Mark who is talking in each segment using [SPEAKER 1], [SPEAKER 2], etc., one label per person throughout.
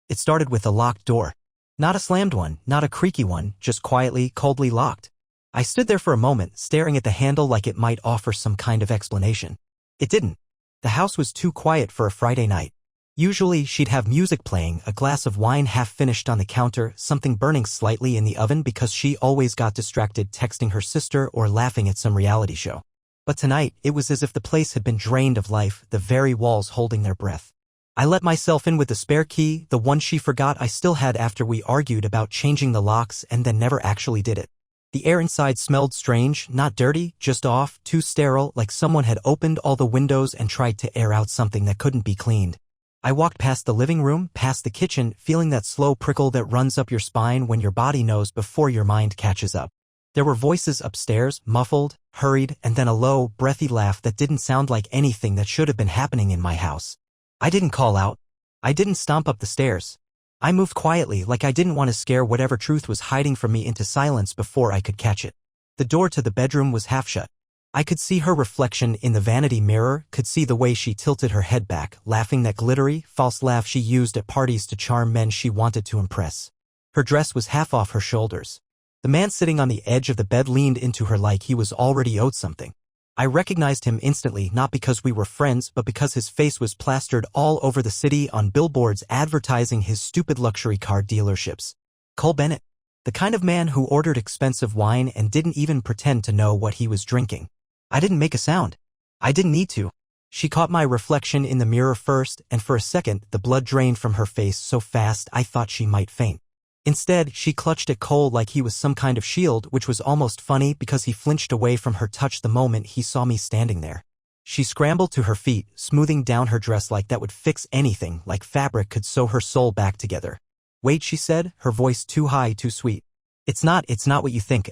[SPEAKER 1] It started with a locked door. Not a slammed one, not a creaky one, just quietly, coldly locked. I stood there for a moment, staring at the handle like it might offer some kind of explanation. It didn't. The house was too quiet for a Friday night. Usually, she'd have music playing, a glass of wine half finished on the counter, something burning slightly in the oven because she always got distracted texting her sister or laughing at some reality show. But tonight, it was as if the place had been drained of life, the very walls holding their breath. I let myself in with the spare key, the one she forgot I still had after we argued about changing the locks and then never actually did it. The air inside smelled strange, not dirty, just off, too sterile, like someone had opened all the windows and tried to air out something that couldn't be cleaned. I walked past the living room, past the kitchen, feeling that slow prickle that runs up your spine when your body knows before your mind catches up. There were voices upstairs, muffled, hurried, and then a low, breathy laugh that didn't sound like anything that should have been happening in my house. I didn't call out. I didn't stomp up the stairs. I moved quietly, like I didn't want to scare whatever truth was hiding from me into silence before I could catch it. The door to the bedroom was half shut. I could see her reflection in the vanity mirror, could see the way she tilted her head back, laughing that glittery, false laugh she used at parties to charm men she wanted to impress. Her dress was half off her shoulders. The man sitting on the edge of the bed leaned into her like he was already owed something. I recognized him instantly, not because we were friends, but because his face was plastered all over the city on billboards advertising his stupid luxury car dealerships. Cole Bennett. The kind of man who ordered expensive wine and didn't even pretend to know what he was drinking. I didn't make a sound. I didn't need to. She caught my reflection in the mirror first, and for a second, the blood drained from her face so fast I thought she might faint. Instead, she clutched at Cole like he was some kind of shield, which was almost funny because he flinched away from her touch the moment he saw me standing there. She scrambled to her feet, smoothing down her dress like that would fix anything, like fabric could sew her soul back together. Wait, she said, her voice too high, too sweet. It's not what you think,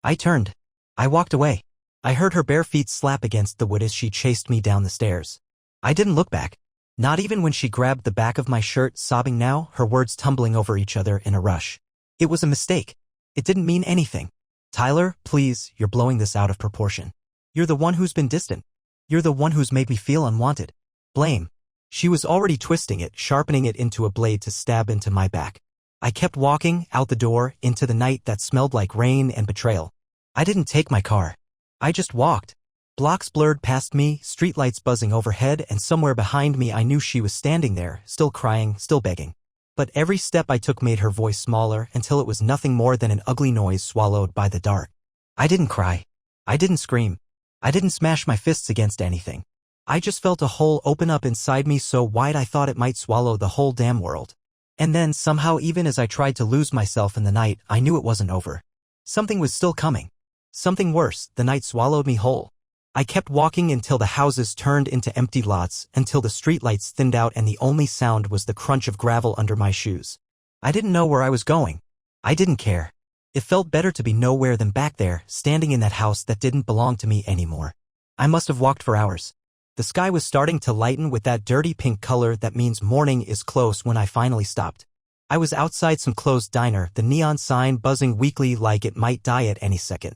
[SPEAKER 1] I turned. I walked away. I heard her bare feet slap against the wood as she chased me down the stairs. I didn't look back. Not even when she grabbed the back of my shirt, sobbing now, her words tumbling over each other in a rush. It was a mistake. It didn't mean anything. Tyler, please, you're blowing this out of proportion. You're the one who's been distant. You're the one who's made me feel unwanted. Blame. She was already twisting it, sharpening it into a blade to stab into my back. I kept walking, out the door, into the night that smelled like rain and betrayal. I didn't take my car. I just walked. Blocks blurred past me, streetlights buzzing overhead, and somewhere behind me I knew she was standing there, still crying, still begging. But every step I took made her voice smaller until it was nothing more than an ugly noise swallowed by the dark. I didn't cry. I didn't scream. I didn't smash my fists against anything. I just felt a hole open up inside me so wide I thought it might swallow the whole damn world. And then, somehow, even as I tried to lose myself in the night, I knew it wasn't over. Something was still coming. Something worse, the night swallowed me whole. I kept walking until the houses turned into empty lots, until the streetlights thinned out and the only sound was the crunch of gravel under my shoes. I didn't know where I was going. I didn't care. It felt better to be nowhere than back there, standing in that house that didn't belong to me anymore. I must have walked for hours. The sky was starting to lighten with that dirty pink color that means morning is close when I finally stopped. I was outside some closed diner, the neon sign buzzing weakly like it might die at any second.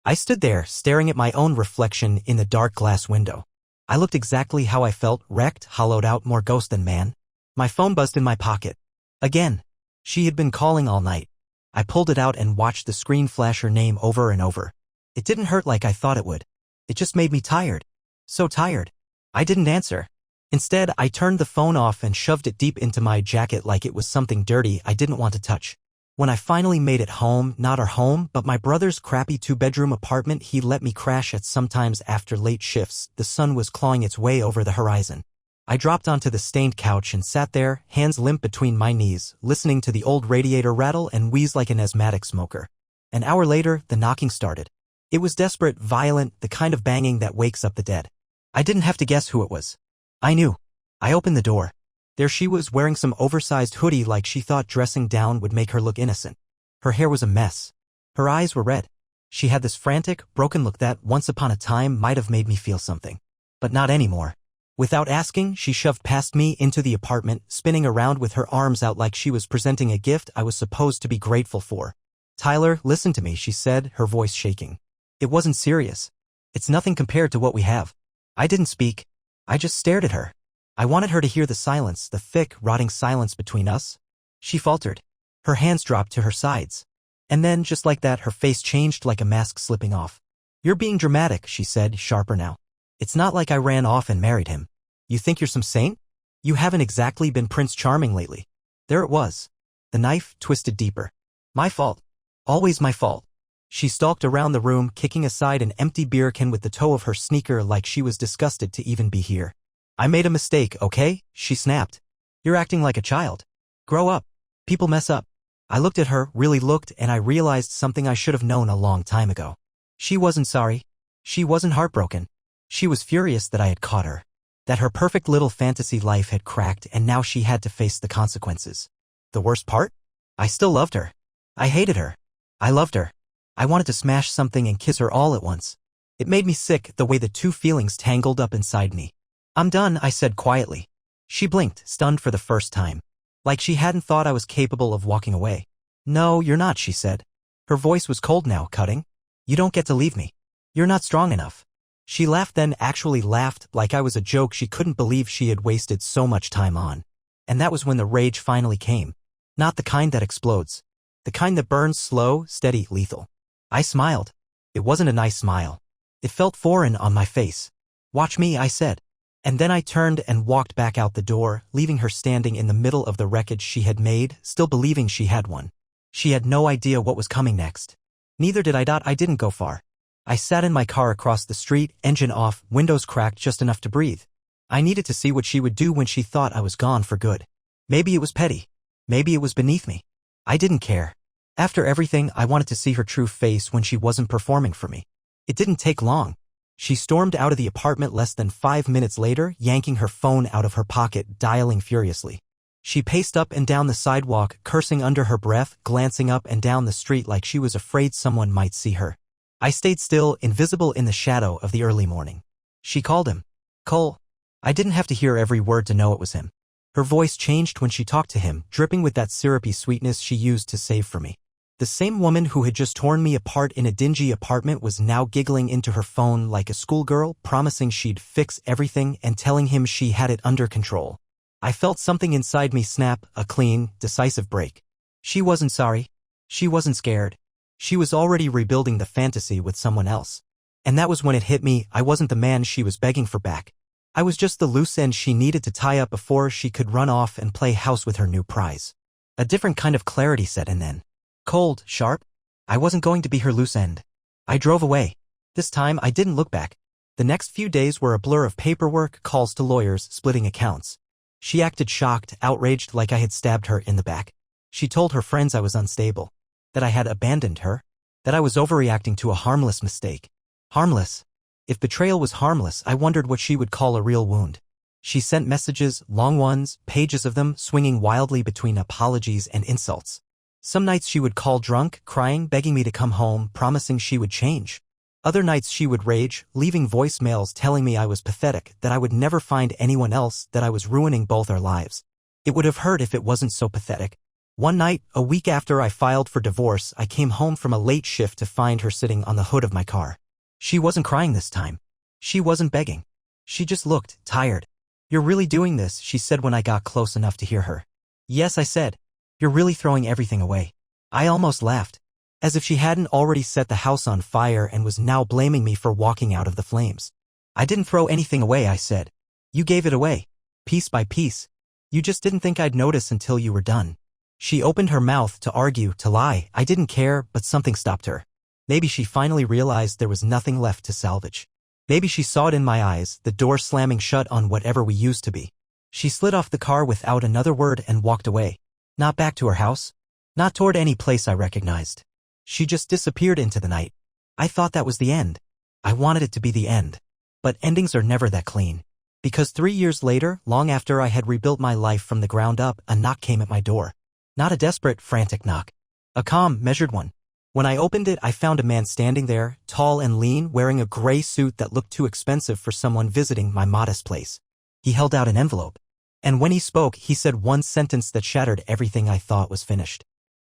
[SPEAKER 1] I stood there, staring at my own reflection in the dark glass window. I looked exactly how I felt, wrecked, hollowed out, more ghost than man. My phone buzzed in my pocket. Again. She had been calling all night. I pulled it out and watched the screen flash her name over and over. It didn't hurt like I thought it would. It just made me tired. So tired. I didn't answer. Instead, I turned the phone off and shoved it deep into my jacket like it was something dirty I didn't want to touch. When I finally made it home, not our home, but my brother's crappy 2-bedroom apartment he let me crash at sometimes after late shifts, the sun was clawing its way over the horizon. I dropped onto the stained couch and sat there, hands limp between my knees, listening to the old radiator rattle and wheeze like an asthmatic smoker. An hour later, the knocking started. It was desperate, violent, the kind of banging that wakes up the dead. I didn't have to guess who it was. I knew. I opened the door. There she was, wearing some oversized hoodie like she thought dressing down would make her look innocent. Her hair was a mess. Her eyes were red. She had this frantic, broken look that, once upon a time, might have made me feel something. But not anymore. Without asking, she shoved past me into the apartment, spinning around with her arms out like she was presenting a gift I was supposed to be grateful for. Tyler, listen to me, she said, her voice shaking. It wasn't serious. It's nothing compared to what we have. I didn't speak. I just stared at her. I wanted her to hear the silence, the thick, rotting silence between us. She faltered. Her hands dropped to her sides. And then, just like that, her face changed like a mask slipping off. "You're being dramatic," she said, sharper now. "It's not like I ran off and married him. You think you're some saint? You haven't exactly been Prince Charming lately." There it was. The knife twisted deeper. My fault. Always my fault. She stalked around the room, kicking aside an empty beer can with the toe of her sneaker like she was disgusted to even be here. "I made a mistake, okay?" she snapped. "You're acting like a child. Grow up. People mess up." I looked at her, really looked, and I realized something I should have known a long time ago. She wasn't sorry. She wasn't heartbroken. She was furious that I had caught her. That her perfect little fantasy life had cracked and now she had to face the consequences. The worst part? I still loved her. I hated her. I loved her. I wanted to smash something and kiss her all at once. It made me sick the way the two feelings tangled up inside me. "I'm done," I said quietly. She blinked, stunned for the first time. Like she hadn't thought I was capable of walking away. "No, you're not," she said. Her voice was cold now, cutting. "You don't get to leave me. You're not strong enough." She laughed, then actually laughed like I was a joke she couldn't believe she had wasted so much time on. And that was when the rage finally came. Not the kind that explodes. The kind that burns slow, steady, lethal. I smiled. It wasn't a nice smile. It felt foreign on my face. "Watch me," I said. And then I turned and walked back out the door, leaving her standing in the middle of the wreckage she had made, still believing she had won. She had no idea what was coming next. Neither did I. I didn't go far. I sat in my car across the street, engine off, windows cracked just enough to breathe. I needed to see what she would do when she thought I was gone for good. Maybe it was petty. Maybe it was beneath me. I didn't care. After everything, I wanted to see her true face when she wasn't performing for me. It didn't take long. She stormed out of the apartment less than 5 minutes later, yanking her phone out of her pocket, dialing furiously. She paced up and down the sidewalk, cursing under her breath, glancing up and down the street like she was afraid someone might see her. I stayed still, invisible in the shadow of the early morning. She called him. "Cole." I didn't have to hear every word to know it was him. Her voice changed when she talked to him, dripping with that syrupy sweetness she used to save for me. The same woman who had just torn me apart in a dingy apartment was now giggling into her phone like a schoolgirl, promising she'd fix everything and telling him she had it under control. I felt something inside me snap, a clean, decisive break. She wasn't sorry. She wasn't scared. She was already rebuilding the fantasy with someone else. And that was when it hit me. I wasn't the man she was begging for back. I was just the loose end she needed to tie up before she could run off and play house with her new prize. A different kind of clarity set in then. Cold, sharp. I wasn't going to be her loose end. I drove away. This time I didn't look back. The next few days were a blur of paperwork, calls to lawyers, splitting accounts. She acted shocked, outraged like I had stabbed her in the back. She told her friends I was unstable. That I had abandoned her. That I was overreacting to a harmless mistake. Harmless. If betrayal was harmless, I wondered what she would call a real wound. She sent messages, long ones, pages of them, swinging wildly between apologies and insults. Some nights she would call drunk, crying, begging me to come home, promising she would change. Other nights she would rage, leaving voicemails telling me I was pathetic, that I would never find anyone else, that I was ruining both our lives. It would have hurt if it wasn't so pathetic. One night, a week after I filed for divorce, I came home from a late shift to find her sitting on the hood of my car. She wasn't crying this time. She wasn't begging. She just looked tired. "You're really doing this," she said when I got close enough to hear her. "Yes," I said. "You're really throwing everything away." I almost laughed. As if she hadn't already set the house on fire and was now blaming me for walking out of the flames. "I didn't throw anything away," I said. "You gave it away. Piece by piece. You just didn't think I'd notice until you were done." She opened her mouth to argue, to lie. I didn't care, but something stopped her. Maybe she finally realized there was nothing left to salvage. Maybe she saw it in my eyes, the door slamming shut on whatever we used to be. She slid off the car without another word and walked away. Not back to her house. Not toward any place I recognized. She just disappeared into the night. I thought that was the end. I wanted it to be the end. But endings are never that clean. Because 3 years later, long after I had rebuilt my life from the ground up, a knock came at my door. Not a desperate, frantic knock. A calm, measured one. When I opened it, I found a man standing there, tall and lean, wearing a gray suit that looked too expensive for someone visiting my modest place. He held out an envelope. And when he spoke, he said one sentence that shattered everything I thought was finished.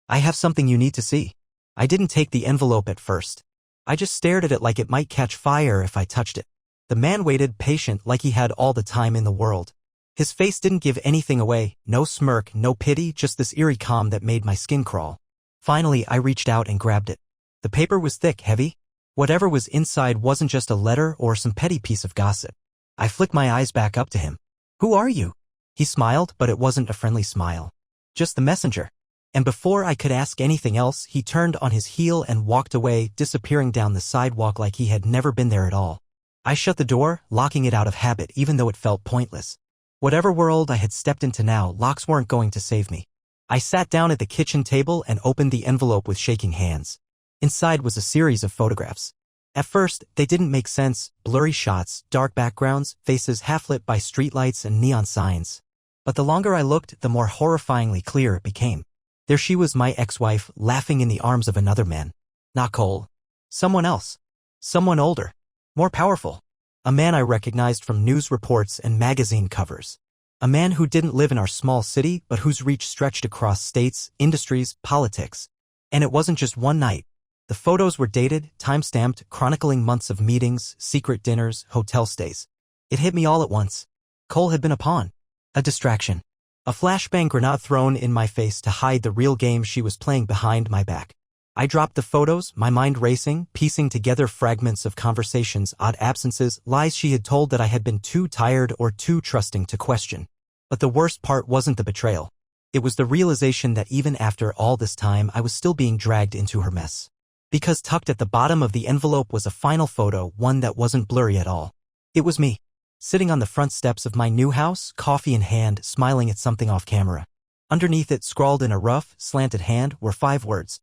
[SPEAKER 1] "I have something you need to see." I didn't take the envelope at first. I just stared at it like it might catch fire if I touched it. The man waited, patient, like he had all the time in the world. His face didn't give anything away, no smirk, no pity, just this eerie calm that made my skin crawl. Finally, I reached out and grabbed it. The paper was thick, heavy. Whatever was inside wasn't just a letter or some petty piece of gossip. I flicked my eyes back up to him. "Who are you?" He smiled, but it wasn't a friendly smile. "Just the messenger." And before I could ask anything else, he turned on his heel and walked away, disappearing down the sidewalk like he had never been there at all. I shut the door, locking it out of habit even though it felt pointless. Whatever world I had stepped into now, locks weren't going to save me. I sat down at the kitchen table and opened the envelope with shaking hands. Inside was a series of photographs. At first, they didn't make sense, blurry shots, dark backgrounds, faces half-lit by streetlights and neon signs. But the longer I looked, the more horrifyingly clear it became. There she was, my ex-wife, laughing in the arms of another man. Not Cole. Someone else. Someone older. More powerful. A man I recognized from news reports and magazine covers. A man who didn't live in our small city, but whose reach stretched across states, industries, politics. And it wasn't just one night. The photos were dated, time-stamped, chronicling months of meetings, secret dinners, hotel stays. It hit me all at once. Cole had been a pawn. A distraction. A flashbang grenade thrown in my face to hide the real game she was playing behind my back. I dropped the photos, my mind racing, piecing together fragments of conversations, odd absences, lies she had told that I had been too tired or too trusting to question. But the worst part wasn't the betrayal. It was the realization that even after all this time I was still being dragged into her mess. Because tucked at the bottom of the envelope was a final photo, one that wasn't blurry at all. It was me. Sitting on the front steps of my new house, coffee in hand, smiling at something off camera. Underneath it, scrawled in a rough, slanted hand, were 5 words.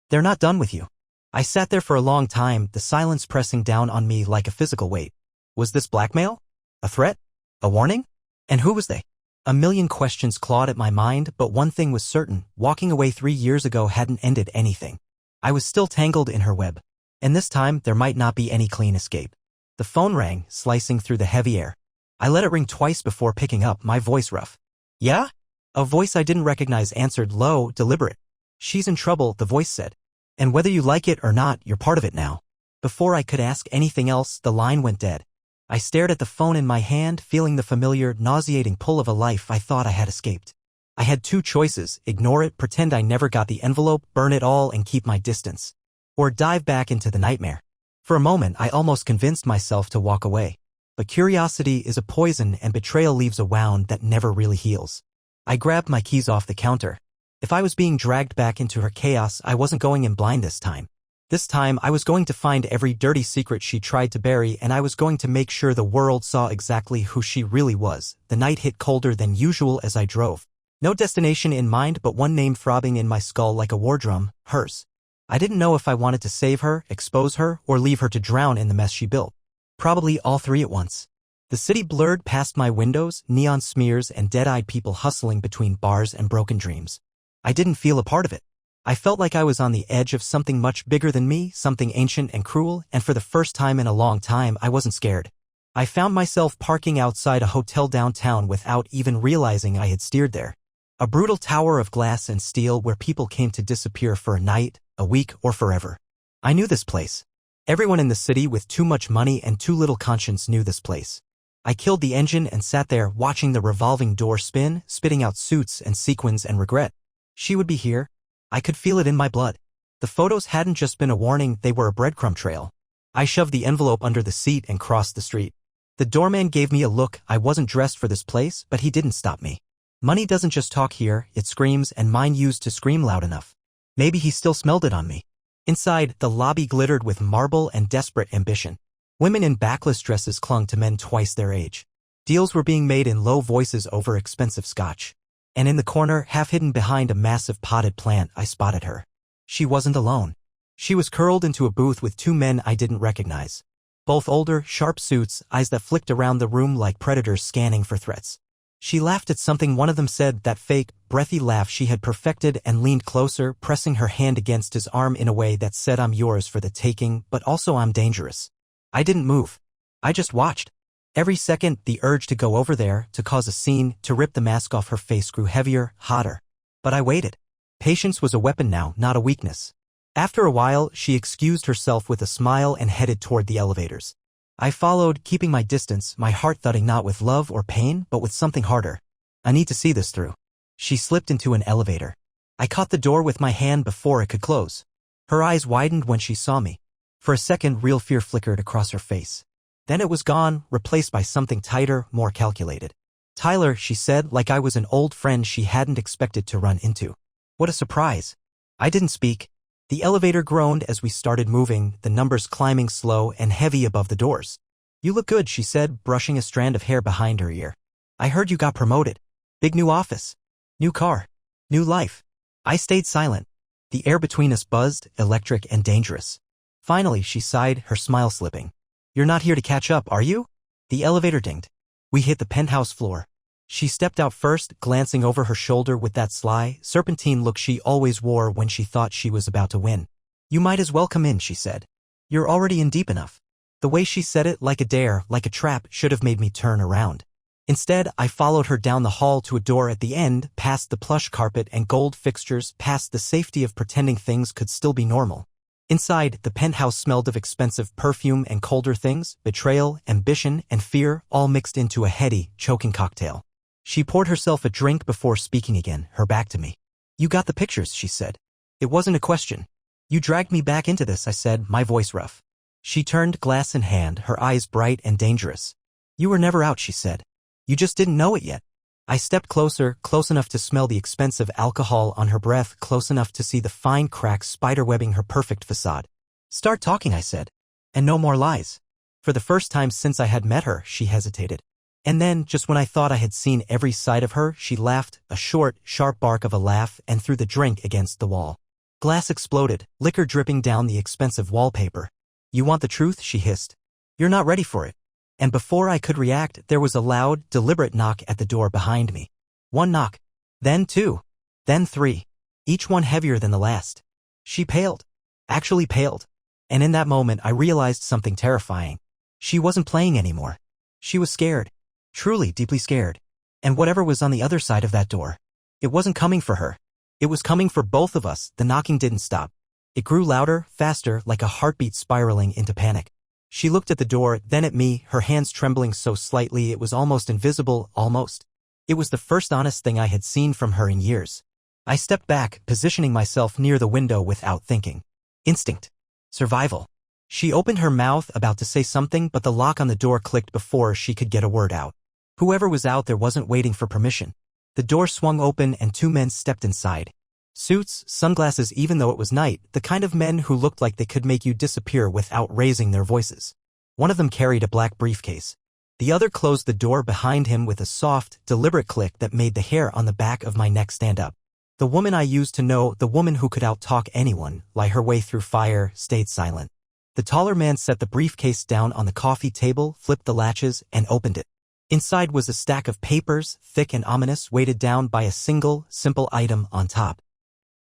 [SPEAKER 1] "They're not done with you." I sat there for a long time, the silence pressing down on me like a physical weight. Was this blackmail? A threat? A warning? And who was they? A million questions clawed at my mind, but one thing was certain, walking away 3 years ago hadn't ended anything. I was still tangled in her web. And this time, there might not be any clean escape. The phone rang, slicing through the heavy air. I let it ring twice before picking up, my voice rough. "Yeah?" A voice I didn't recognize answered, low, deliberate. "She's in trouble," the voice said. "And whether you like it or not, you're part of it now." Before I could ask anything else, the line went dead. I stared at the phone in my hand, feeling the familiar, nauseating pull of a life I thought I had escaped. I had 2 choices: ignore it, pretend I never got the envelope, burn it all and keep my distance. Or dive back into the nightmare. For a moment, I almost convinced myself to walk away. But curiosity is a poison and betrayal leaves a wound that never really heals. I grabbed my keys off the counter. If I was being dragged back into her chaos, I wasn't going in blind this time. This time, I was going to find every dirty secret she tried to bury, and I was going to make sure the world saw exactly who she really was. The night hit colder than usual as I drove. No destination in mind, but one name throbbing in my skull like a war drum, hers. I didn't know if I wanted to save her, expose her, or leave her to drown in the mess she built. Probably all 3 at once. The city blurred past my windows, neon smears and dead-eyed people hustling between bars and broken dreams. I didn't feel a part of it. I felt like I was on the edge of something much bigger than me, something ancient and cruel, and for the first time in a long time, I wasn't scared. I found myself parking outside a hotel downtown without even realizing I had steered there. A brutal tower of glass and steel where people came to disappear for a night, a week, or forever. I knew this place. Everyone in the city with too much money and too little conscience knew this place. I killed the engine and sat there watching the revolving door spin, spitting out suits and sequins and regret. She would be here. I could feel it in my blood. The photos hadn't just been a warning, they were a breadcrumb trail. I shoved the envelope under the seat and crossed the street. The doorman gave me a look. I wasn't dressed for this place, but he didn't stop me. Money doesn't just talk here, it screams, and mine used to scream loud enough. Maybe he still smelled it on me. Inside, the lobby glittered with marble and desperate ambition. Women in backless dresses clung to men twice their age. Deals were being made in low voices over expensive scotch. And in the corner, half hidden behind a massive potted plant, I spotted her. She wasn't alone. She was curled into a booth with 2 men I didn't recognize. Both older, sharp suits, eyes that flicked around the room like predators scanning for threats. She laughed at something one of them said, that fake, breathy laugh she had perfected, and leaned closer, pressing her hand against his arm in a way that said, "I'm yours for the taking, but also I'm dangerous." I didn't move. I just watched. Every second, the urge to go over there, to cause a scene, to rip the mask off her face grew heavier, hotter. But I waited. Patience was a weapon now, not a weakness. After a while, she excused herself with a smile and headed toward the elevators. I followed, keeping my distance, my heart thudding not with love or pain, but with something harder. I need to see this through. She slipped into an elevator. I caught the door with my hand before it could close. Her eyes widened when she saw me. For a second, real fear flickered across her face. Then it was gone, replaced by something tighter, more calculated. Tyler, she said, like I was an old friend she hadn't expected to run into. What a surprise. I didn't speak. The elevator groaned as we started moving, the numbers climbing slow and heavy above the doors. You look good, she said, brushing a strand of hair behind her ear. I heard you got promoted. Big new office. New car. New life. I stayed silent. The air between us buzzed, electric and dangerous. Finally, she sighed, her smile slipping. You're not here to catch up, are you? The elevator dinged. We hit the penthouse floor. She stepped out first, glancing over her shoulder with that sly, serpentine look she always wore when she thought she was about to win. You might as well come in, she said. You're already in deep enough. The way she said it, like a dare, like a trap, should have made me turn around. Instead, I followed her down the hall to a door at the end, past the plush carpet and gold fixtures, past the safety of pretending things could still be normal. Inside, the penthouse smelled of expensive perfume and colder things, betrayal, ambition, and fear, all mixed into a heady, choking cocktail. She poured herself a drink before speaking again, her back to me. You got the pictures, she said. It wasn't a question. You dragged me back into this, I said, my voice rough. She turned, glass in hand, her eyes bright and dangerous. You were never out, she said. You just didn't know it yet. I stepped closer, close enough to smell the expensive alcohol on her breath, close enough to see the fine cracks spiderwebbing her perfect facade. Start talking, I said. And no more lies. For the first time since I had met her, she hesitated. And then, just when I thought I had seen every side of her, she laughed, a short, sharp bark of a laugh, and threw the drink against the wall. Glass exploded, liquor dripping down the expensive wallpaper. You want the truth, she hissed. You're not ready for it. And before I could react, there was a loud, deliberate knock at the door behind me. One knock. Then two. Then three. Each one heavier than the last. She paled. Actually paled. And in that moment I realized something terrifying. She wasn't playing anymore. She was scared. Truly, deeply scared. And whatever was on the other side of that door, it wasn't coming for her. It was coming for both of us. The knocking didn't stop. It grew louder, faster, like a heartbeat spiraling into panic. She looked at the door, then at me, her hands trembling so slightly it was almost invisible, almost. It was the first honest thing I had seen from her in years. I stepped back, positioning myself near the window without thinking. Instinct. Survival. She opened her mouth, about to say something, but the lock on the door clicked before she could get a word out. Whoever was out there wasn't waiting for permission. The door swung open and two men stepped inside. Suits, sunglasses, even though it was night, the kind of men who looked like they could make you disappear without raising their voices. One of them carried a black briefcase. The other closed the door behind him with a soft, deliberate click that made the hair on the back of my neck stand up. The woman I used to know, the woman who could out-talk anyone, lie her way through fire, stayed silent. The taller man set the briefcase down on the coffee table, flipped the latches, and opened it. Inside was a stack of papers, thick and ominous, weighted down by a single, simple item on top.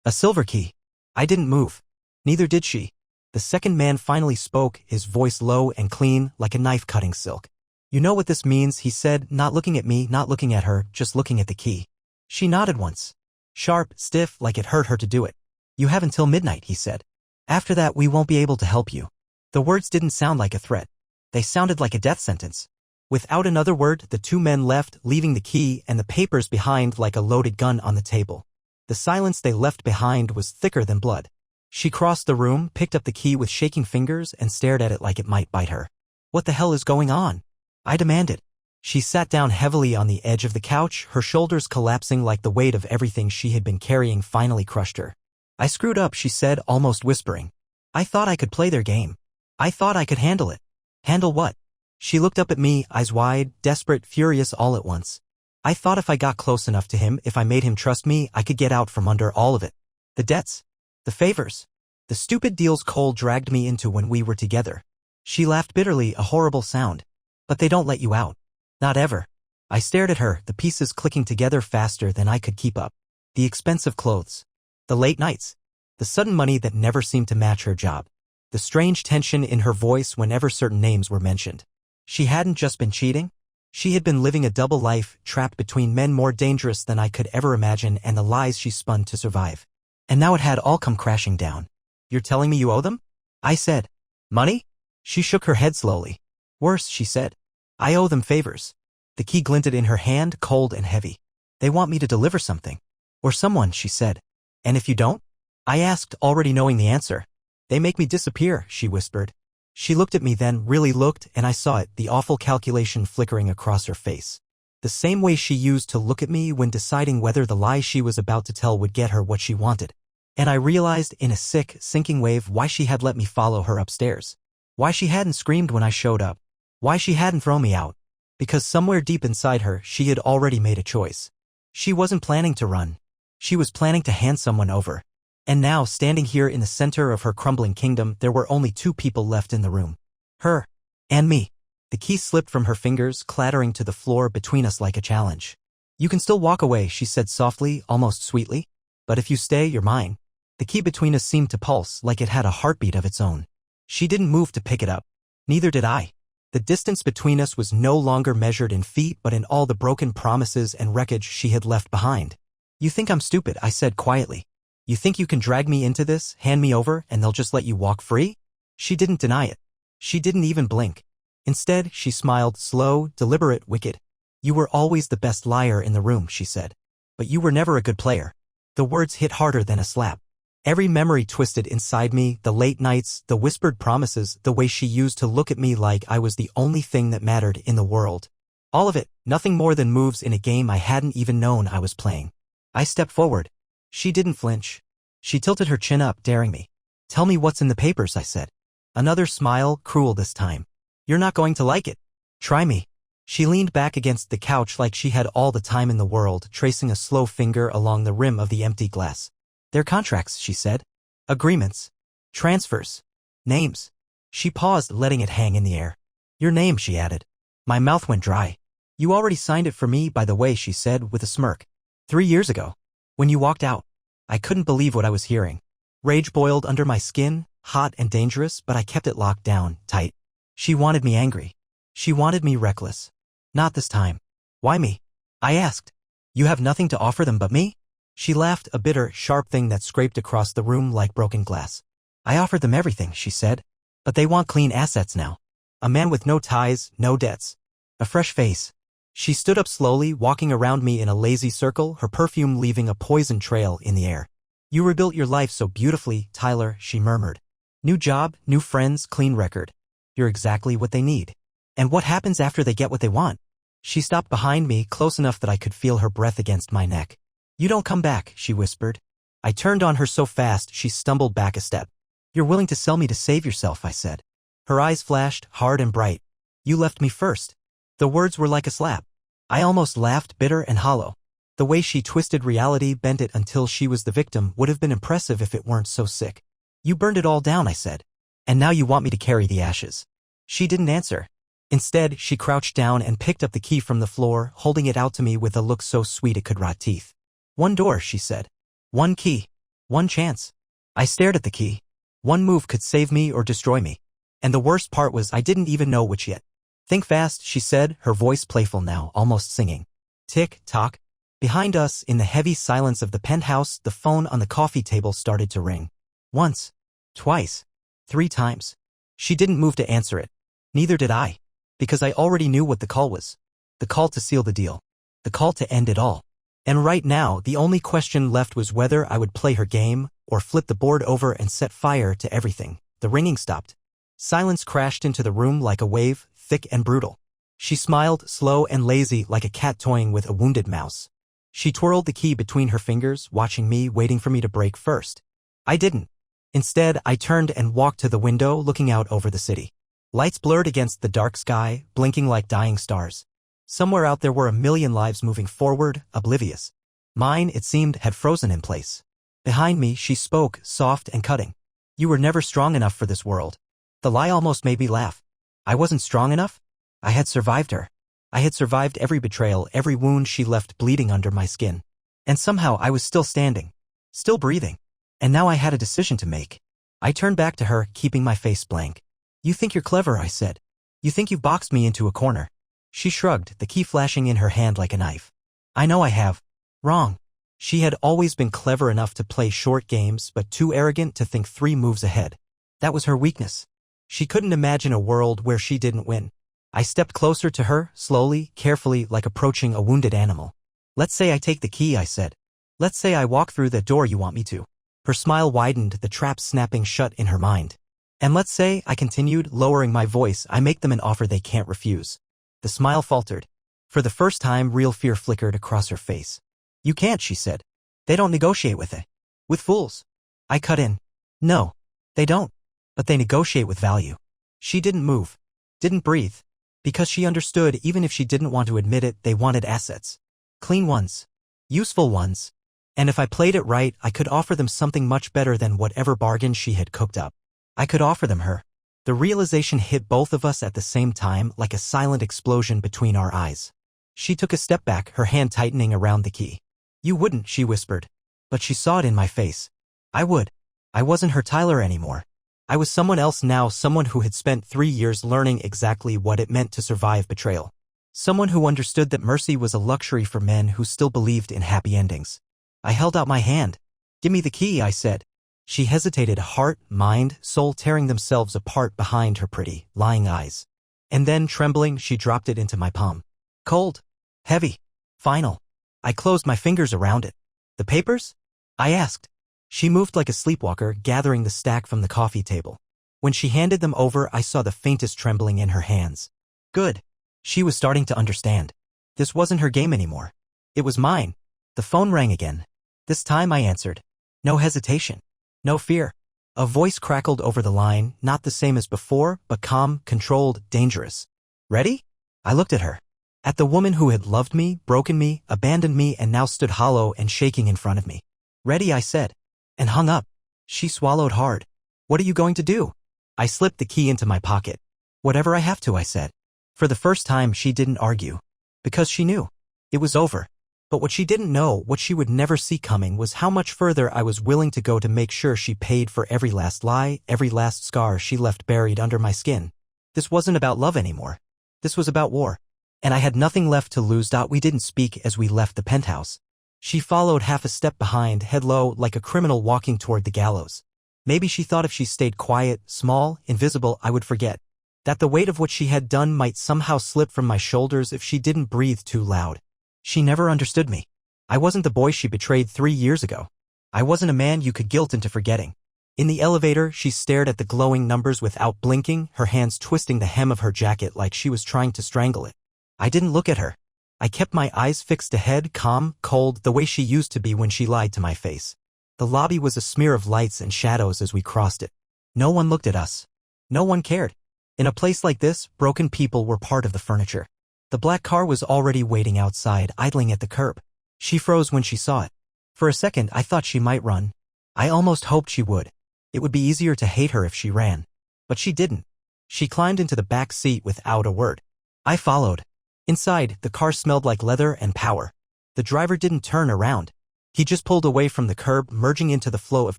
[SPEAKER 1] A silver key. I didn't move. Neither did she. The second man finally spoke, his voice low and clean, like a knife cutting silk. You know what this means, he said, not looking at me, not looking at her, just looking at the key. She nodded once. Sharp, stiff, like it hurt her to do it. You have until midnight, he said. After that we won't be able to help you. The words didn't sound like a threat. They sounded like a death sentence. Without another word, the two men left, leaving the key and the papers behind like a loaded gun on the table. The silence they left behind was thicker than blood. She crossed the room, picked up the key with shaking fingers, and stared at it like it might bite her. What the hell is going on? I demanded. She sat down heavily on the edge of the couch, her shoulders collapsing like the weight of everything she had been carrying finally crushed her. I screwed up, she said, almost whispering. I thought I could play their game. I thought I could handle it. Handle what? She looked up at me, eyes wide, desperate, furious all at once. I thought if I got close enough to him, if I made him trust me, I could get out from under all of it. The debts. The favors. The stupid deals Cole dragged me into when we were together. She laughed bitterly, a horrible sound. But they don't let you out. Not ever. I stared at her, the pieces clicking together faster than I could keep up. The expensive clothes. The late nights. The sudden money that never seemed to match her job. The strange tension in her voice whenever certain names were mentioned. She hadn't just been cheating. She had been living a double life, trapped between men more dangerous than I could ever imagine and the lies she spun to survive. And now it had all come crashing down. You're telling me you owe them? I said. Money? She shook her head slowly. Worse, she said. I owe them favors. The key glinted in her hand, cold and heavy. They want me to deliver something. Or someone, she said. And if you don't? I asked, already knowing the answer. They make me disappear, she whispered. She looked at me then, really looked, and I saw it, the awful calculation flickering across her face. The same way she used to look at me when deciding whether the lie she was about to tell would get her what she wanted. And I realized in a sick, sinking wave why she had let me follow her upstairs. Why she hadn't screamed when I showed up. Why she hadn't thrown me out. Because somewhere deep inside her, she had already made a choice. She wasn't planning to run. She was planning to hand someone over. And now, standing here in the center of her crumbling kingdom, there were only two people left in the room. Her. And me. The key slipped from her fingers, clattering to the floor between us like a challenge. You can still walk away, she said softly, almost sweetly. But if you stay, you're mine. The key between us seemed to pulse, like it had a heartbeat of its own. She didn't move to pick it up. Neither did I. The distance between us was no longer measured in feet but in all the broken promises and wreckage she had left behind. You think I'm stupid, I said quietly. You think you can drag me into this, hand me over, and they'll just let you walk free? She didn't deny it. She didn't even blink. Instead, she smiled, slow, deliberate, wicked. You were always the best liar in the room, she said. But you were never a good player. The words hit harder than a slap. Every memory twisted inside me, the late nights, the whispered promises, the way she used to look at me like I was the only thing that mattered in the world. All of it, nothing more than moves in a game I hadn't even known I was playing. I stepped forward. She didn't flinch. She tilted her chin up, daring me. Tell me what's in the papers, I said. Another smile, cruel this time. You're not going to like it. Try me. She leaned back against the couch like she had all the time in the world, tracing a slow finger along the rim of the empty glass. They're contracts, she said. Agreements. Transfers. Names. She paused, letting it hang in the air. Your name, she added. My mouth went dry. You already signed it for me, by the way, she said with a smirk. 3 years ago. When you walked out. I couldn't believe what I was hearing. Rage boiled under my skin, hot and dangerous, but I kept it locked down, tight. She wanted me angry. She wanted me reckless. Not this time. Why me? I asked. You have nothing to offer them but me? She laughed, a bitter, sharp thing that scraped across the room like broken glass. I offered them everything, she said. But they want clean assets now. A man with no ties, no debts. A fresh face. She stood up slowly, walking around me in a lazy circle, her perfume leaving a poison trail in the air. You rebuilt your life so beautifully, Tyler, she murmured. New job, new friends, clean record. You're exactly what they need. And what happens after they get what they want? She stopped behind me, close enough that I could feel her breath against my neck. You don't come back, she whispered. I turned on her so fast she stumbled back a step. You're willing to sell me to save yourself, I said. Her eyes flashed, hard and bright. You left me first. The words were like a slap. I almost laughed, bitter and hollow. The way she twisted reality, bent it until she was the victim, would have been impressive if it weren't so sick. You burned it all down, I said. And now you want me to carry the ashes. She didn't answer. Instead, she crouched down and picked up the key from the floor, holding it out to me with a look so sweet it could rot teeth. One door, she said. One key. One chance. I stared at the key. One move could save me or destroy me. And the worst part was I didn't even know which yet. Think fast, she said, her voice playful now, almost singing. Tick, tock. Behind us, in the heavy silence of the penthouse, the phone on the coffee table started to ring. Once. Twice. 3 times. She didn't move to answer it. Neither did I. Because I already knew what the call was. The call to seal the deal. The call to end it all. And right now, the only question left was whether I would play her game, or flip the board over and set fire to everything. The ringing stopped. Silence crashed into the room like a wave, thick and brutal. She smiled, slow and lazy, like a cat toying with a wounded mouse. She twirled the key between her fingers, watching me, waiting for me to break first. I didn't. Instead, I turned and walked to the window, looking out over the city. Lights blurred against the dark sky, blinking like dying stars. Somewhere out there were a million lives moving forward, oblivious. Mine, it seemed, had frozen in place. Behind me, she spoke, soft and cutting. You were never strong enough for this world. The lie almost made me laugh. I wasn't strong enough? I had survived her. I had survived every betrayal, every wound she left bleeding under my skin. And somehow I was still standing. Still breathing. And now I had a decision to make. I turned back to her, keeping my face blank. You think you're clever, I said. You think you've boxed me into a corner. She shrugged, the key flashing in her hand like a knife. I know I have. Wrong. She had always been clever enough to play short games, but too arrogant to think 3 moves ahead. That was her weakness. She couldn't imagine a world where she didn't win. I stepped closer to her, slowly, carefully, like approaching a wounded animal. Let's say I take the key, I said. Let's say I walk through the door you want me to. Her smile widened, the trap snapping shut in her mind. And let's say, I continued, lowering my voice, I make them an offer they can't refuse. The smile faltered. For the first time, real fear flickered across her face. You can't, she said. They don't negotiate with it. With fools. I cut in. No. They don't. But they negotiate with value. She didn't move. Didn't breathe. Because she understood, even if she didn't want to admit it, they wanted assets. Clean ones. Useful ones. And if I played it right, I could offer them something much better than whatever bargain she had cooked up. I could offer them her. The realization hit both of us at the same time, like a silent explosion between our eyes. She took a step back, her hand tightening around the key. You wouldn't, she whispered. But she saw it in my face. I would. I wasn't her Tyler anymore. I was someone else now, someone who had spent 3 years learning exactly what it meant to survive betrayal. Someone who understood that mercy was a luxury for men who still believed in happy endings. I held out my hand. Give me the key, I said. She hesitated, heart, mind, soul tearing themselves apart behind her pretty, lying eyes. And then, trembling, she dropped it into my palm. Cold. Heavy. Final. I closed my fingers around it. The papers? I asked. She moved like a sleepwalker, gathering the stack from the coffee table. When she handed them over, I saw the faintest trembling in her hands. Good. She was starting to understand. This wasn't her game anymore. It was mine. The phone rang again. This time I answered. No hesitation. No fear. A voice crackled over the line, not the same as before, but calm, controlled, dangerous. Ready? I looked at her. At the woman who had loved me, broken me, abandoned me, and now stood hollow and shaking in front of me. Ready, I said. And hung up. She swallowed hard. What are you going to do? I slipped the key into my pocket. Whatever I have to, I said. For the first time, she didn't argue. Because she knew. It was over. But what she didn't know, what she would never see coming, was how much further I was willing to go to make sure she paid for every last lie, every last scar she left buried under my skin. This wasn't about love anymore. This was about war. And I had nothing left to lose. We didn't speak as we left the penthouse. She followed half a step behind, head low, like a criminal walking toward the gallows. Maybe she thought if she stayed quiet, small, invisible, I would forget. That the weight of what she had done might somehow slip from my shoulders if she didn't breathe too loud. She never understood me. I wasn't the boy she betrayed 3 years ago. I wasn't a man you could guilt into forgetting. In the elevator, she stared at the glowing numbers without blinking, her hands twisting the hem of her jacket like she was trying to strangle it. I didn't look at her. I kept my eyes fixed ahead, calm, cold, the way she used to be when she lied to my face. The lobby was a smear of lights and shadows as we crossed it. No one looked at us. No one cared. In a place like this, broken people were part of the furniture. The black car was already waiting outside, idling at the curb. She froze when she saw it. For a second, I thought she might run. I almost hoped she would. It would be easier to hate her if she ran. But she didn't. She climbed into the back seat without a word. I followed. Inside, the car smelled like leather and power. The driver didn't turn around. He just pulled away from the curb, merging into the flow of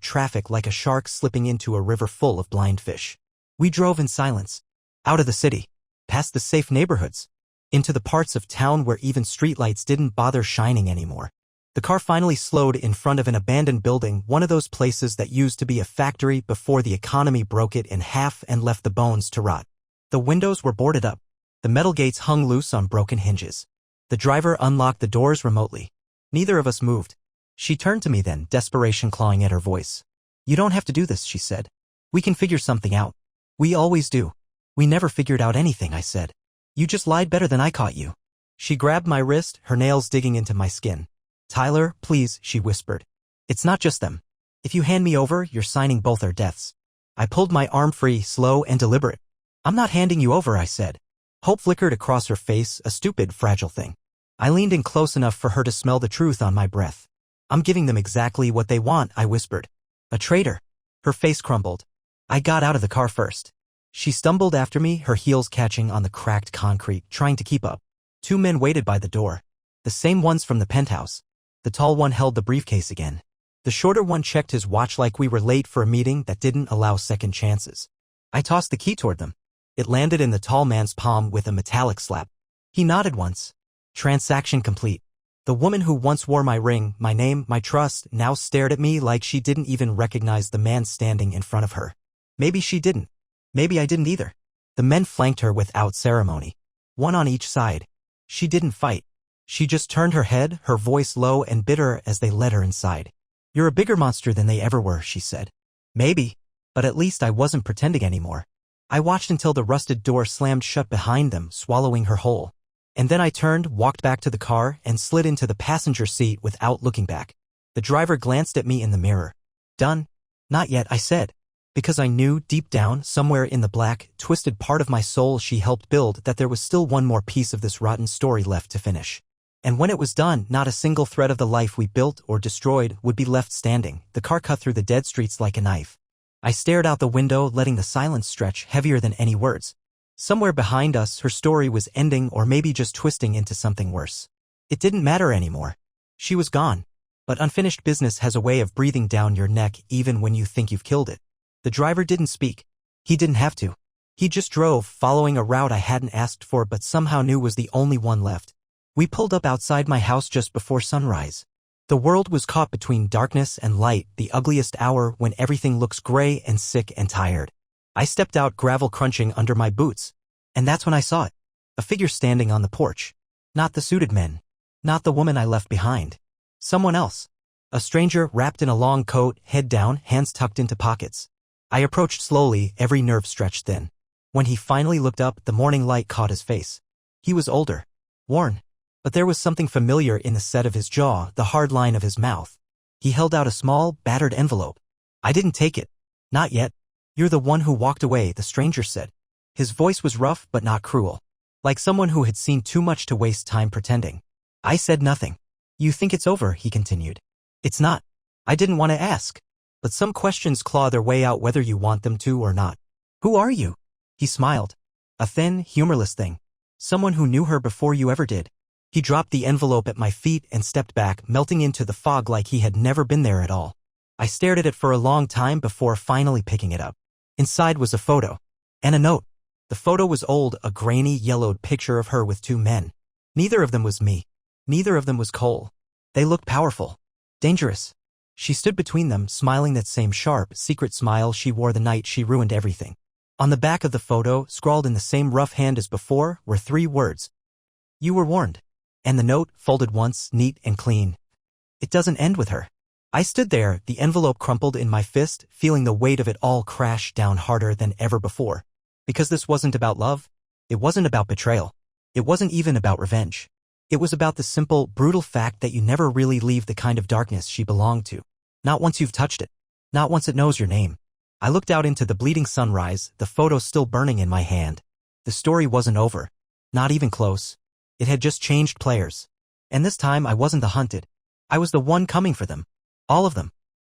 [SPEAKER 1] traffic like a shark slipping into a river full of blind fish. We drove in silence. Out of the city. Past the safe neighborhoods. Into the parts of town where even streetlights didn't bother shining anymore. The car finally slowed in front of an abandoned building, one of those places that used to be a factory before the economy broke it in half and left the bones to rot. The windows were boarded up. The metal gates hung loose on broken hinges. The driver unlocked the doors remotely. Neither of us moved. She turned to me then, desperation clawing at her voice. You don't have to do this, she said. We can figure something out. We always do. We never figured out anything, I said. You just lied better than I caught you. She grabbed my wrist, her nails digging into my skin. Tyler, please, she whispered. It's not just them. If you hand me over, you're signing both our deaths. I pulled my arm free, slow and deliberate. I'm not handing you over, I said. Hope flickered across her face, a stupid, fragile thing. I leaned in close enough for her to smell the truth on my breath. I'm giving them exactly what they want, I whispered. A traitor. Her face crumbled. I got out of the car first. She stumbled after me, her heels catching on the cracked concrete, trying to keep up. 2 men waited by the door. The same ones from the penthouse. The tall one held the briefcase again. The shorter one checked his watch like we were late for a meeting that didn't allow second chances. I tossed the key toward them. It landed in the tall man's palm with a metallic slap. He nodded once. Transaction complete. The woman who once wore my ring, my name, my trust, now stared at me like she didn't even recognize the man standing in front of her. Maybe she didn't. Maybe I didn't either. The men flanked her without ceremony. one on each side. She didn't fight. She just turned her head, her voice low and bitter as they led her inside. "You're a bigger monster than they ever were," she said. Maybe, but at least I wasn't pretending anymore. I watched until the rusted door slammed shut behind them, swallowing her whole. And then I turned, walked back to the car, and slid into the passenger seat without looking back. The driver glanced at me in the mirror. "Done?" "Not yet," I said, because I knew deep down, somewhere in the black, twisted part of my soul she helped build, that there was still one more piece of this rotten story left to finish. And when it was done, not a single thread of the life we built or destroyed would be left standing. The car cut through the dead streets like a knife. I stared out the window, letting the silence stretch heavier than any words. Somewhere behind us, her story was ending, or maybe just twisting into something worse. It didn't matter anymore. She was gone. But unfinished business has a way of breathing down your neck even when you think you've killed it. The driver didn't speak. He didn't have to. He just drove, following a route I hadn't asked for but somehow knew was the only one left. We pulled up outside my house just before sunrise. The world was caught between darkness and light, the ugliest hour when everything looks gray and sick and tired. I stepped out, gravel crunching under my boots. And that's when I saw it. A figure standing on the porch. Not the suited men. Not the woman I left behind. Someone else. A stranger wrapped in a long coat, head down, hands tucked into pockets. I approached slowly, every nerve stretched thin. When he finally looked up, the morning light caught his face. He was older. Worn. But there was something familiar in the set of his jaw, the hard line of his mouth. He held out a small, battered envelope. I didn't take it. Not yet. "You're the one who walked away," the stranger said. His voice was rough but not cruel. Like someone who had seen too much to waste time pretending. I said nothing. "You think it's over," he continued. "It's not." I didn't want to ask. But some questions claw their way out whether you want them to or not. "Who are you?" He smiled. A thin, humorless thing. Someone who knew her before you ever did. He dropped the envelope at my feet and stepped back, melting into the fog like he had never been there at all. I stared at it for a long time before finally picking it up. Inside was a photo. And a note. The photo was old, a grainy, yellowed picture of her with two men. Neither of them was me. Neither of them was Cole. They looked powerful. Dangerous. She stood between them, smiling that same sharp, secret smile she wore the night she ruined everything. On the back of the photo, scrawled in the same rough hand as before, were 3 words. "You were warned." And the note, folded once, neat and clean. "It doesn't end with her." I stood there, the envelope crumpled in my fist, feeling the weight of it all crash down harder than ever before. Because this wasn't about love. It wasn't about betrayal. It wasn't even about revenge. It was about the simple, brutal fact that you never really leave the kind of darkness she belonged to. Not once you've touched it. Not once it knows your name. I looked out into the bleeding sunrise, the photo still burning in my hand. The story wasn't over. Not even close. It had just changed players. And this time I wasn't the hunted. I was the one coming for them. All of them.